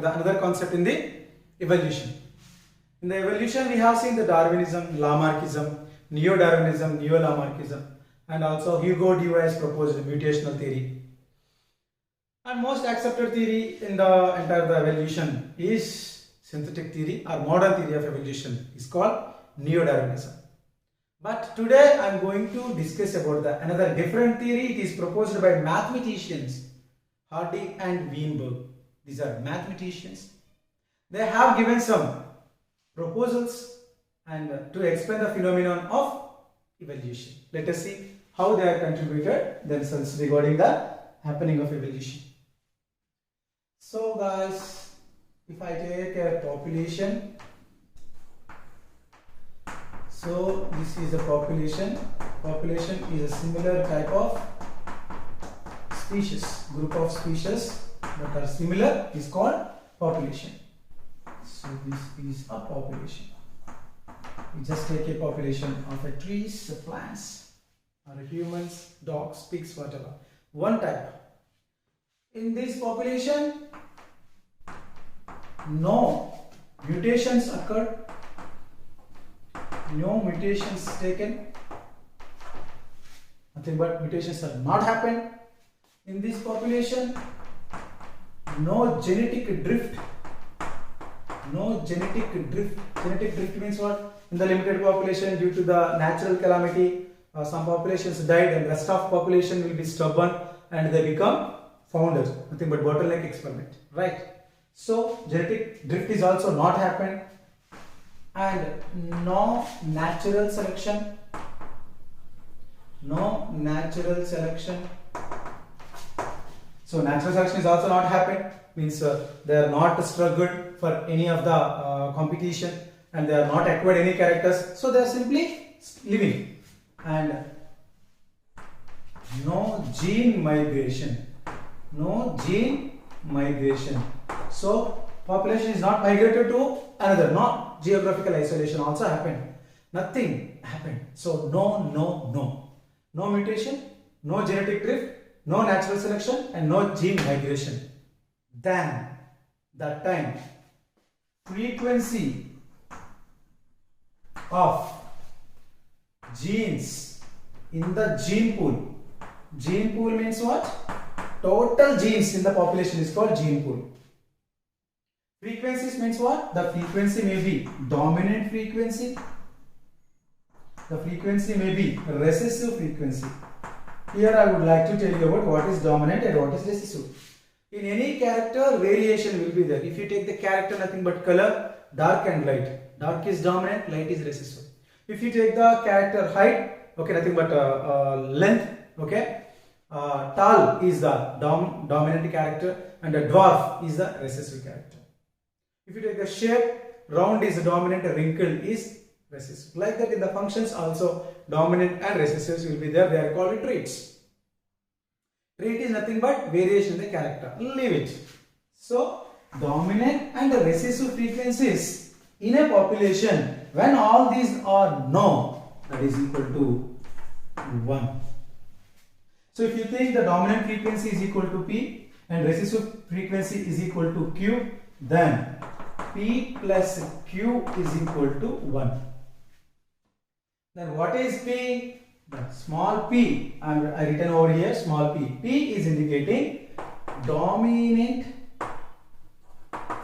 to the another concept in the evolution. In the evolution, we have seen the Darwinism, Lamarckism, Neo-Darwinism, Neo-Lamarckism, and also Hugo Dewey has proposed mutational theory. And most accepted theory in the entire evolution is synthetic theory or modern theory of evolution is called Neo-Darwinism. But today I am going to discuss about another different theory. It is proposed by mathematicians Hardy and Weinberg. These are mathematicians. They have given some proposals and to explain the phenomenon of evolution. Let us see how they have contributed themselves regarding the happening of evolution. So guys, if I take a population, so this is a population. Population is a similar type of species, group of species that are similar is called population. So this is a population. We just take a population of a trees, a plants, or a humans, dogs, pigs, whatever. One type. In this population, no mutations occurred. No mutations taken, nothing but mutations have not happened in this population. No genetic drift. No genetic drift. Genetic drift means what? In the limited population, due to the natural calamity, some populations died and rest of population will be stubborn and they become founders. Nothing but bottleneck experiment, right? So genetic drift is also not happened. And no natural selection. No natural selection. So natural selection is also not happened. Means they are not struggled for any of the competition, and they are not acquired any characters. So they are simply living. And no gene migration. No gene migration. So population is not migrated to another. No geographical isolation also happened. Nothing happened. So no mutation, no genetic drift, no natural selection, and no gene migration. Then that time frequency of genes in the gene pool. Gene pool means what? Total genes in the population is called gene pool. Frequencies means what? The frequency may be dominant frequency. The frequency may be recessive frequency. Here I would like to tell you about what is dominant and what is recessive. In any character, variation will be there. If you take the character, nothing but color, dark and light. Dark is dominant, light is recessive. If you take the character height, okay, nothing but length, okay. Tall is the dominant character and the dwarf is the recessive character. If you take the shape, round is dominant, wrinkled is recessive. Like that in the functions also, dominant and recessives will be there. They are called traits. Trait is nothing but variation in the character. Leave it. So, dominant and recessive frequencies in a population, when all these are no, that is equal to 1. So, if you think the dominant frequency is equal to P and recessive frequency is equal to Q, then P plus Q is equal to 1. Then what is P? The small p, I written over here small p. P is indicating dominant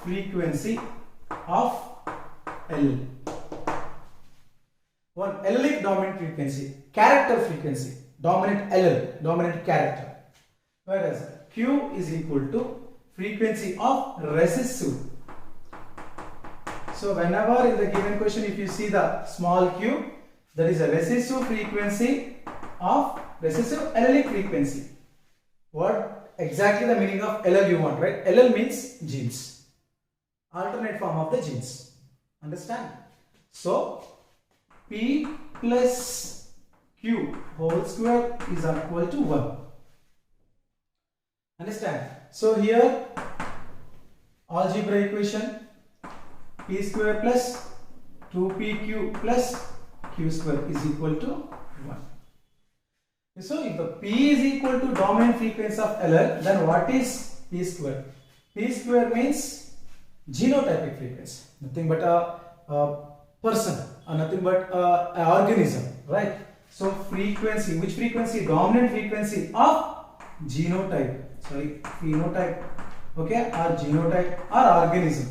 frequency of L. One allelic dominant frequency, character frequency, dominant allele, dominant character. Whereas Q is equal to frequency of recessive. So whenever in the given question, if you see the small q, that is a recessive frequency of recessive allelic frequency. What exactly the meaning of allele you want, right? Allele means genes, alternate form of the genes. Understand? So P plus Q whole square is equal to 1. Understand? So here algebra equation, P square plus 2PQ plus Q square is equal to 1. So if the P is equal to dominant frequency of allele, then what is P square? P square means genotypic frequency, nothing but a person or nothing but an organism, right? So frequency, which frequency? Dominant frequency of genotype, sorry, phenotype, okay, or genotype or organism.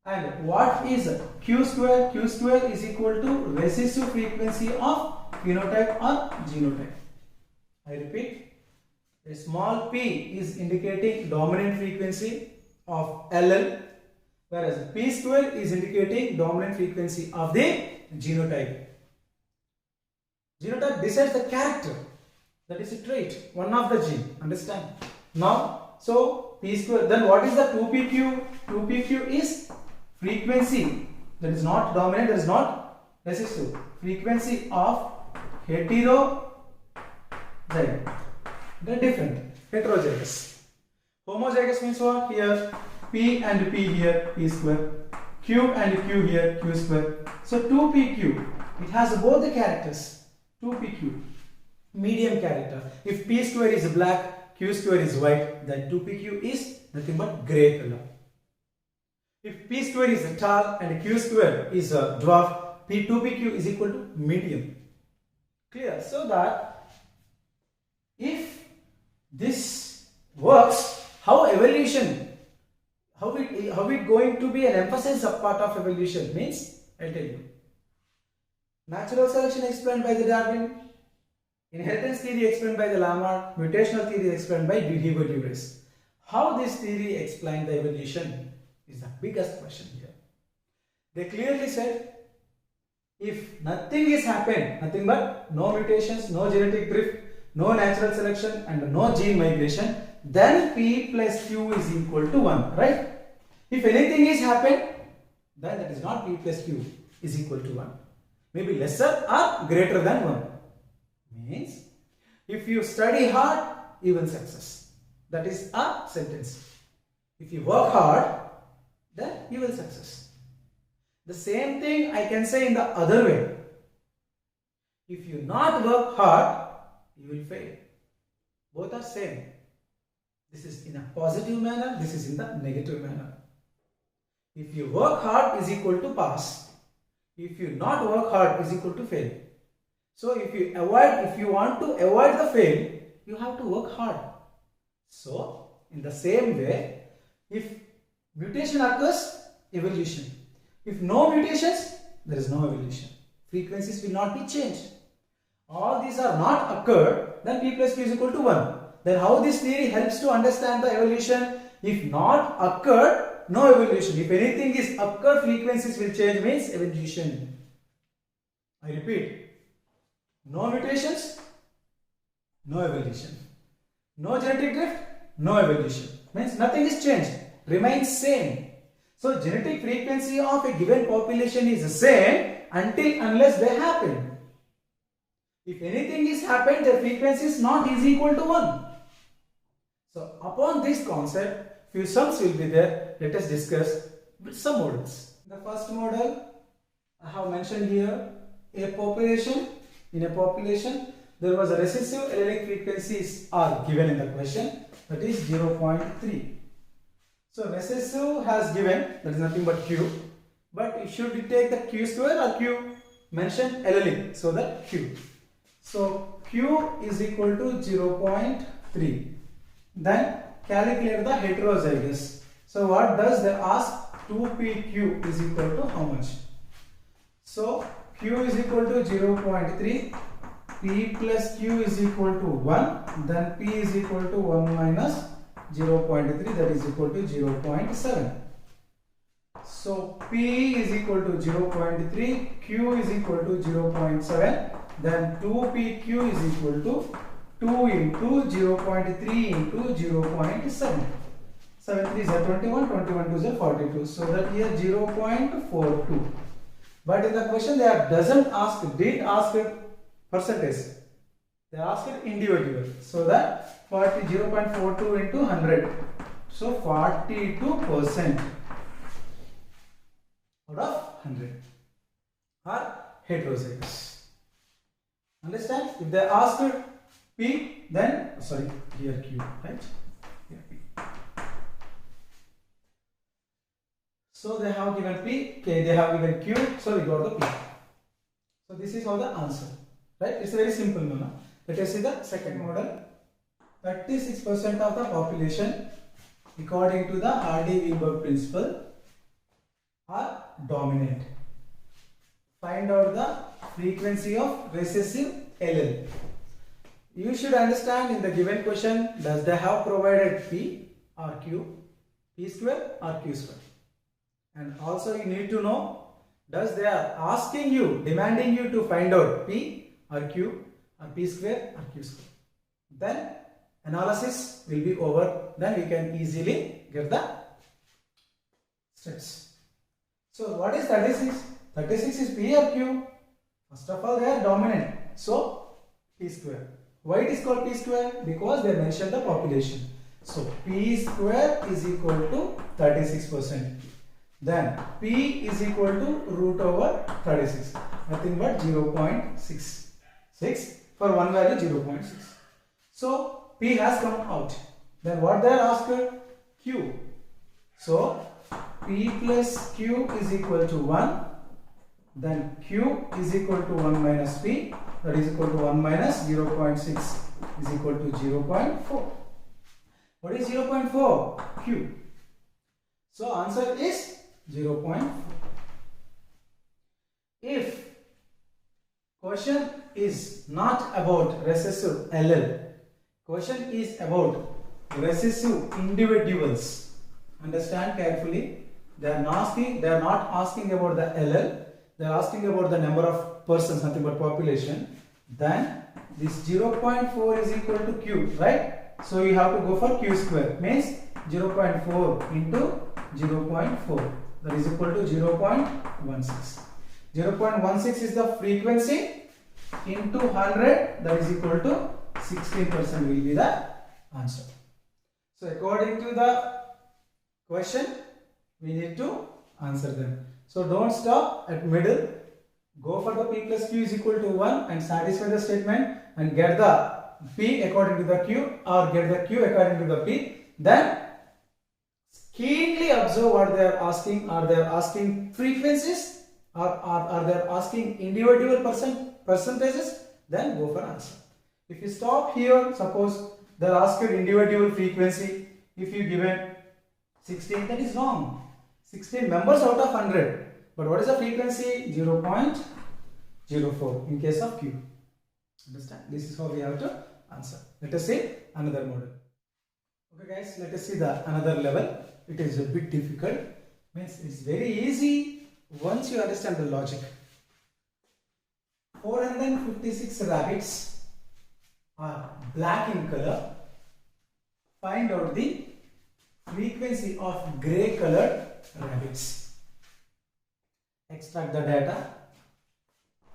And what is Q square? Q square is equal to recessive frequency of phenotype or genotype. I repeat, a small p is indicating dominant frequency of LL, whereas p square is indicating dominant frequency of the genotype. Genotype decides the character, that is a trait, one of the gene, understand? Now, so p square, then what is the 2pq? 2pq is frequency, that is not dominant, that is not recessive, frequency of heterozygote. They are different. Heterozygous. Homozygous means what? Here p and p, here p square, q and q, here q square. So 2pq, it has both the characters. 2pq, medium character. If p square is black, q square is white, then 2pq is nothing but grey color. If p square is tall and q square is a dwarf, p2pq is equal to medium. Clear? So that if this works, how evolution, how it going to be an emphasis of part of evolution means, I'll tell you. Natural selection explained by the Darwin, inheritance theory explained by the Lamarck, mutational theory explained by Hugo Duras. How this theory explained the evolution is the biggest question here. They clearly said, if nothing is happened, nothing but no mutations, no genetic drift, no natural selection and no gene migration, then p plus q is equal to 1, right? If anything is happened, then that is not p plus q is equal to 1. Maybe lesser or greater than 1. Means, if you study hard, you will success. That is a sentence. If you work hard, then you will success. The same thing I can say in the other way. If you not work hard, you will fail. Both are same. This is in a positive manner, this is in the negative manner. If you work hard is equal to pass. If you not work hard is equal to fail. So if you want to avoid the fail, you have to work hard. So in the same way, if mutation occurs, evolution. If no mutations, there is no evolution. Frequencies will not be changed. All these are not occurred, then p plus q is equal to 1. Then how this theory helps to understand the evolution? If not occurred, no evolution. If anything is occurred, frequencies will change, means evolution. I repeat, no mutations, no evolution. No genetic drift, no evolution. Means nothing is changed, remains same. So genetic frequency of a given population is the same unless they happen. If anything is happened, the frequency is not is equal to 1. So upon this concept, few sums will be there. Let us discuss with some models. The first model I have mentioned here, a population. In a population, there was a recessive allelic frequencies are given in the question, that is 0.3. So recessive has given, that is nothing but q, but should we take the q square or q? Mention allelic, so that q. So q is equal to 0.3. Then calculate the heterozygous. So what does they ask? 2pq is equal to how much? So q is equal to 0.3, p plus q is equal to 1, then p is equal to 1 minus 0.3, that is equal to 0.7. So p is equal to 0.3, q is equal to 0.7, then 2pq is equal to 2 into 0.3 into 0.7. 7 3 is 21, 21 2 is 42. So that here 0.42. But in the question they didn't ask percentage. They asked individual. So that 0.42 into 100. So 42% out of 100 are heterozygous. Understand? If they asked P, then sorry, here Q, right? Here P. So they have given P, okay, they have given Q, so we got the P. So this is all the answer, right? It's very simple, no? Let us see the second model. 36% of the population, according to the Hardy-Weinberg principle, are dominant. Find out the frequency of recessive allele. You should understand in the given question, does they have provided P or Q, P square or Q square? And also you need to know, does they are asking you, demanding you to find out P or Q or P square or Q square. Then analysis will be over, then we can easily get the steps. So what is 36? 36 is P or Q? First of all, they are dominant, so P square. Why it is called P square? Because they mentioned the population. So P square is equal to 36%. Then P is equal to root over 36. Nothing but 0.66. For one value 0.6. So P has come out. Then what they are asked? Q. So P plus Q is equal to 1. Then Q is equal to 1 minus P. That is equal to 1 minus 0.6 is equal to 0.4. What is 0.4? Q. So answer is 0.4. If question is not about recessive allele, question is about recessive individuals. Understand carefully. They are not asking about the allele. They are asking about the number of persons, nothing but population. Then this 0.4 is equal to Q, right? So you have to go for Q square, means 0.4 into 0.4, that is equal to 0.16. 0.16 is the frequency into 100, that is equal to 16% will be the answer. So according to the question, we need to answer them. So don't stop at middle. Go for the P plus Q is equal to 1 and satisfy the statement and get the P according to the Q or get the Q according to the P. Then keenly observe what they are asking. Are they asking frequencies or are they asking individual percentages? Then go for answer. If you stop here, suppose they are asking individual frequency. If you given 16, that is wrong. 16 members out of 100. But what is the frequency? 0.04 in case of Q. Understand? This is how we have to answer. Let us see another model. Okay guys, let us see the another level. It is a bit difficult. Means it's very easy once you understand the logic. 456 rabbits are black in color. Find out the frequency of grey colored rabbits. Extract the data.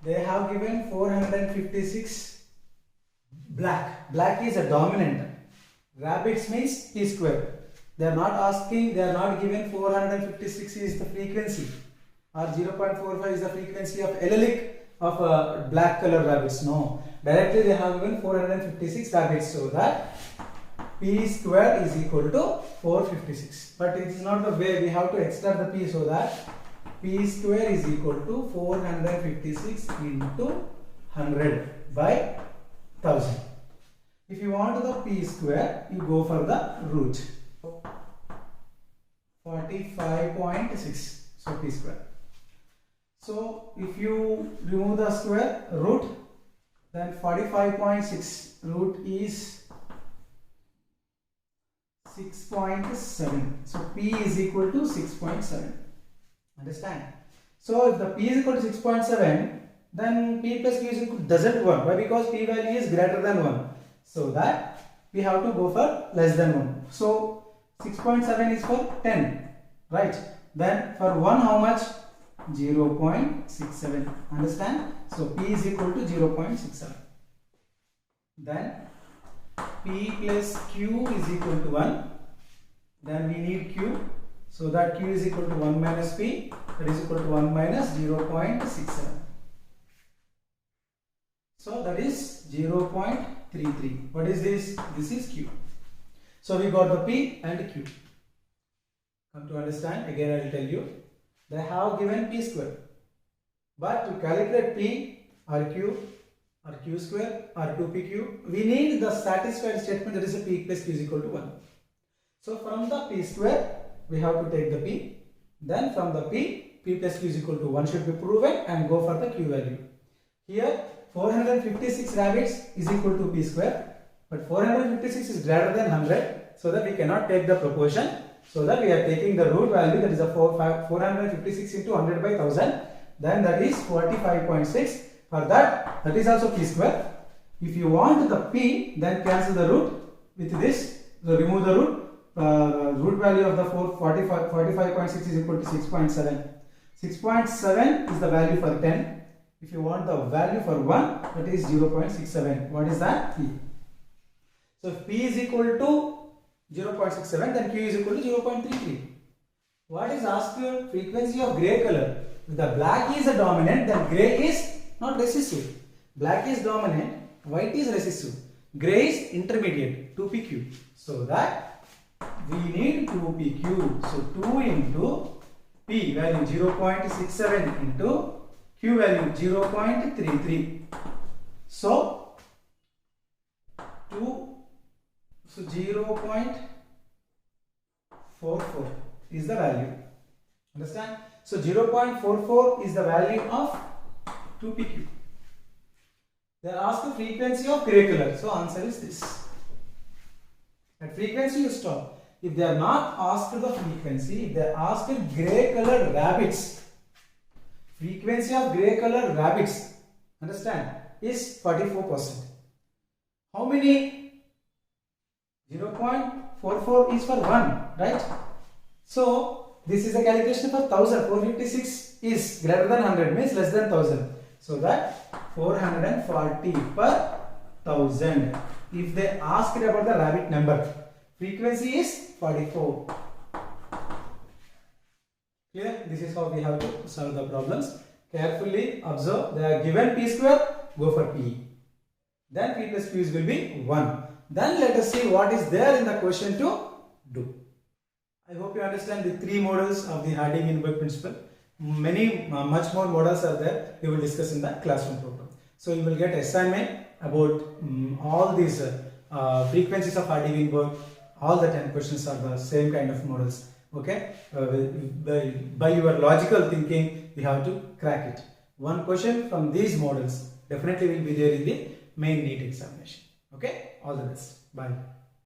They have given 456 black. Black is a dominant. Rabbits means P square. They are not asking, they are not given 456 is the frequency or 0.45 is the frequency of allelic of black color rabbits. No. Directly they have given 456 rabbits, so that P square is equal to 456. But it is not the way. We have to extract the P, so that P square is equal to 456 into 100 by 1000. If you want the P square, you go for the root. 45.6. So P square. So if you remove the square root, then 45.6 root is 6.7. So P is equal to 6.7. Understand? So if the P is equal to 6.7, then P plus Q is equal to doesn't work. Why? Because P value is greater than 1. So that we have to go for less than 1. So 6.7 is for 10. Right? Then for 1 how much? 0.67. Understand? So P is equal to 0.67. Then P plus Q is equal to 1. Then we need Q. So that Q is equal to 1 minus P, that is equal to 1 minus 0.67. So that is 0.33. What is this? This is Q. So we got the P and Q. Come to understand, again I will tell you. They have given p square. But to calculate p or q square or 2pq, we need the satisfied statement, that is a p plus q is equal to 1. So from the p square, we have to take the p. Then from the p plus q is equal to 1 should be proven and go for the q value. Here 456 rabbits is equal to p square, but 456 is greater than 100, so that we cannot take the proportion. So that we are taking the root value, that is a 456 into 100 by 1000, then that is 45.6. For that is also p square. If you want the p, then cancel the root with this, so remove the root. Root value of the 45.6 is equal to 6.7. 6.7 is the value for 10. If you want the value for 1, that is 0.67. What is that? P. So if p is equal to 0.67, then q is equal to 0.33. What is asked here? Frequency of gray color. If the black is a dominant, then gray is not recessive. Black is dominant, white is recessive. Gray is intermediate, 2pq. So that we need 2pq. So 2 into p value 0.67 into q value 0.33. So 0.44 is the value. Understand? So 0.44 is the value of 2pq. They are asked the frequency of gray color. So answer is this. At frequency you stop. If they are not asked the frequency, if they are asked gray color rabbits, frequency of gray color rabbits, understand, is 44%. How many? 0.44 is for 1, right? So this is a calculation for 1000. 456 is greater than 100, means less than 1000. So that 440 per 1000. If they ask about the rabbit number, frequency is 44. Clear? This is how we have to solve the problems. Carefully observe. They are given p square, go for p. Then p plus q will be 1. Then let us see what is there in the question to do. I hope you understand the 3 models of the Harding-Weinberg principle. Much more models are there. We will discuss in the classroom program. So you will get assignment about all these frequencies of Harding-Weinberg. All the 10 questions are the same kind of models. Okay. By your logical thinking, you have to crack it. One question from these models definitely will be there in the main NEET examination. Okay. All the best. Bye.